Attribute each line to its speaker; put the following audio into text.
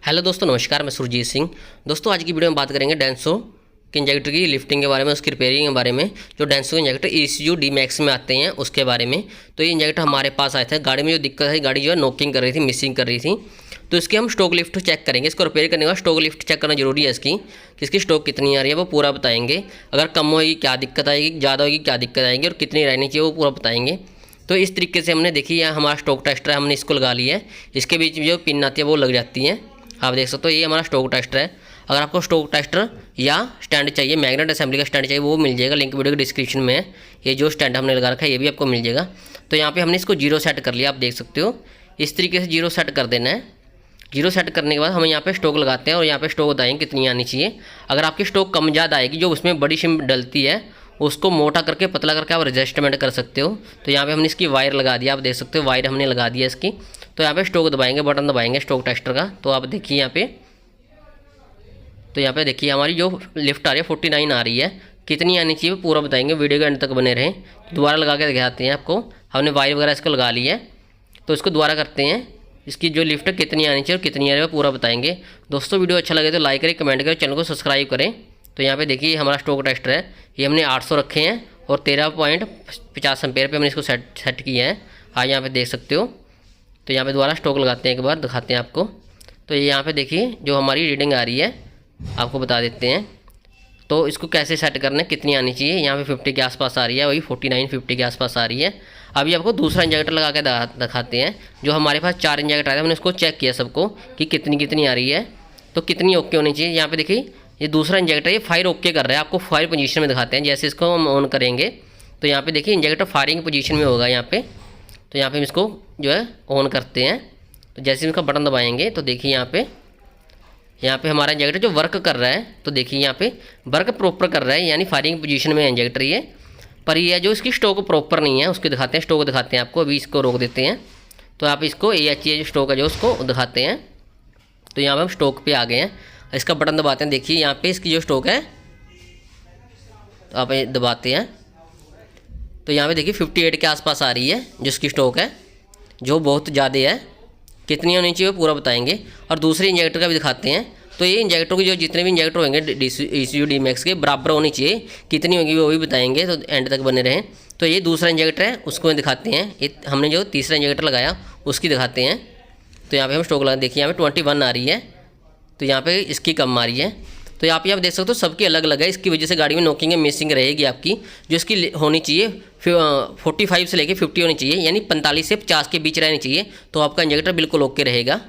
Speaker 1: Hello दोस्तों, नमस्कार। मैं सुरजीत सिंह। दोस्तों, आज की वीडियो में बात करेंगे डेंसो के इंजेक्टर की लिफ्टिंग के बारे में, उसकी रिपेयरिंग के बारे में। जो डेंसो इंजेक्टर ECU D-Max में आते हैं उसके बारे में। तो ये इंजेक्टर हमारे पास आए थे। गाड़ी में जो दिक्कत है, गाड़ी जो है नॉकिंग कर रही थी, मिसिंग कर रही थी। तो इसकी हम स्टॉक लिफ्ट चेक करेंगे। इसको रिपेयर करने के बाद स्टॉक लिफ्ट चेक करना जरूरी है इसकी, कि इसकी स्टॉक कितनी आ रही है वो पूरा बताएंगे। अगर कम होगी क्या दिक्कत आएगी, ज़्यादा होगी क्या दिक्कत आएगी, और कितनी रहनी चाहिए वो पूरा बताएंगे। तो इस तरीके से हमने देखी है, हमारा स्टॉक टेस्टर है, हमने इसको लगा लिया है। इसके बीच में जो पिन आती है वो लग जाती है, आप देख सकते हो। ये हमारा स्टॉक टेस्टर है। अगर आपको स्टॉक टेस्टर या स्टैंड चाहिए, मैग्नेट असेंबली का स्टैंड चाहिए, वो मिल जाएगा, लिंक वीडियो के डिस्क्रिप्शन में है। ये जो स्टैंड हमने लगा रखा है ये भी आपको मिल जाएगा। तो यहाँ पे हमने इसको 0 सेट कर लिया, आप देख सकते हो। इस तरीके से 0 सेट कर देना है। 0 सेट करने के बाद हम यहाँ पे स्टॉक लगाते हैं और यहाँ पे स्टॉक बताएंगे कितनी आनी चाहिए। अगर आपकी स्टॉक कम ज़्यादा आएगी, जो उसमें बड़ी सिम डलती है, उसको मोटा करके पतला करके आप एडजस्टमेंट कर सकते हो। तो यहाँ पे हमने इसकी वायर लगा दिया, आप देख सकते हो। वायर हमने लगा दिया इसकी। तो यहाँ पे स्टॉक दबाएंगे, बटन दबाएंगे स्टॉक टेस्टर का। तो आप देखिए यहाँ पे, तो यहाँ पे देखिए हमारी जो लिफ्ट आ रही है 49 आ रही है। कितनी आनी चाहिए पूरा बताएंगे, वीडियो के एंड तक बने रहें। दोबारा लगा के दिखाते हैं आपको। हमने वायर वगैरह इसको लगा ली है, तो इसको दोबारा करते हैं। इसकी जो लिफ्ट कितनी आनी चाहिए और कितनी आ रही है पूरा बताएंगे। दोस्तों, वीडियो अच्छा लगे तो लाइक करें, कमेंट करें, चैनल को सब्सक्राइब करें। तो यहाँ पे देखिए हमारा स्टॉक टेस्टर है। ये हमने 800 रखे हैं और 13.50 एम्पेयर पे हमने इसको सेट किया है। आज यहाँ पे देख सकते हो। तो यहाँ पे दोबारा स्टॉक लगाते हैं, एक बार दिखाते हैं आपको। तो ये यहाँ पे देखिए जो हमारी रीडिंग आ रही है, आपको बता देते हैं। तो इसको कैसे सेट करना है, कितनी आनी चाहिए। यहाँ पे 50 के आसपास आ रही है, वही 49-50 के आसपास आ रही है। अभी आपको दूसरा इंजेक्टर लगा के दिखाते हैं। जो हमारे पास 4 इंजेक्टर आए थे, हमने उसको चेक किया सबको कि कितनी कितनी आ रही है, तो कितनी ओके होनी चाहिए। यहाँ पे देखिए ये दूसरा इंजेक्टर, ये फायर ओके कर रहा है। आपको फायर पोजीशन में दिखाते हैं। जैसे इसको हम ऑन करेंगे तो यहाँ पे देखिए इंजेक्टर फायरिंग पोजीशन में होगा यहाँ पे। तो यहाँ पे हम इसको जो है ऑन करते हैं। तो जैसे इसका बटन दबाएंगे तो देखिए यहाँ पे हमारा इंजेक्टर जो वर्क कर रहा है, तो देखिए यहाँ पे वर्क प्रॉपर कर रहा है, यानी फायरिंग पोजीशन में इंजेक्टर ये। पर ये जो इसकी स्टॉक प्रॉपर नहीं है, उसको दिखाते हैं। स्टॉक दिखाते हैं आपको। अभी इसको रोक देते हैं। तो आप इसको AHE जो स्टॉक है जो उसको दिखाते हैं। तो यहाँ पे हम स्टॉक पे आ गए हैं। इसका बटन दबाते हैं। देखिए यहाँ पे इसकी जो स्टॉक है, तो आप ये दबाते हैं। तो यहाँ पे देखिए 58 के आसपास आ रही है जिसकी स्टॉक है, जो बहुत ज़्यादा है। कितनी होनी चाहिए पूरा बताएंगे। और दूसरे इंजेक्टर का भी दिखाते हैं। तो ये इंजेक्टर के जो जितने भी इंजेक्टर होंगे ECU D-Max के बराबर होनी चाहिए। कितनी होगी वो भी बताएंगे, तो एंड तक बने रहें। तो ये दूसरा इंजेक्टर है, उसको दिखाते हैं। ये हमने जो तीसरा इंजेक्टर लगाया उसकी दिखाते हैं। तो यहाँ पे हम स्टॉक लगा, देखिए यहाँ पे 21 आ रही है। तो यहाँ पे इसकी कम आ रही है। तो यहाँ पे आप देख सकते हो सबकी अलग अलग है। इसकी वजह से गाड़ी में नॉकिंग है, मिसिंग रहेगी आपकी। जो इसकी होनी चाहिए 45 से लेके 50 होनी चाहिए, यानी 45 से 50 के बीच रहनी चाहिए। तो आपका इंजेक्टर बिल्कुल ओके रहेगा।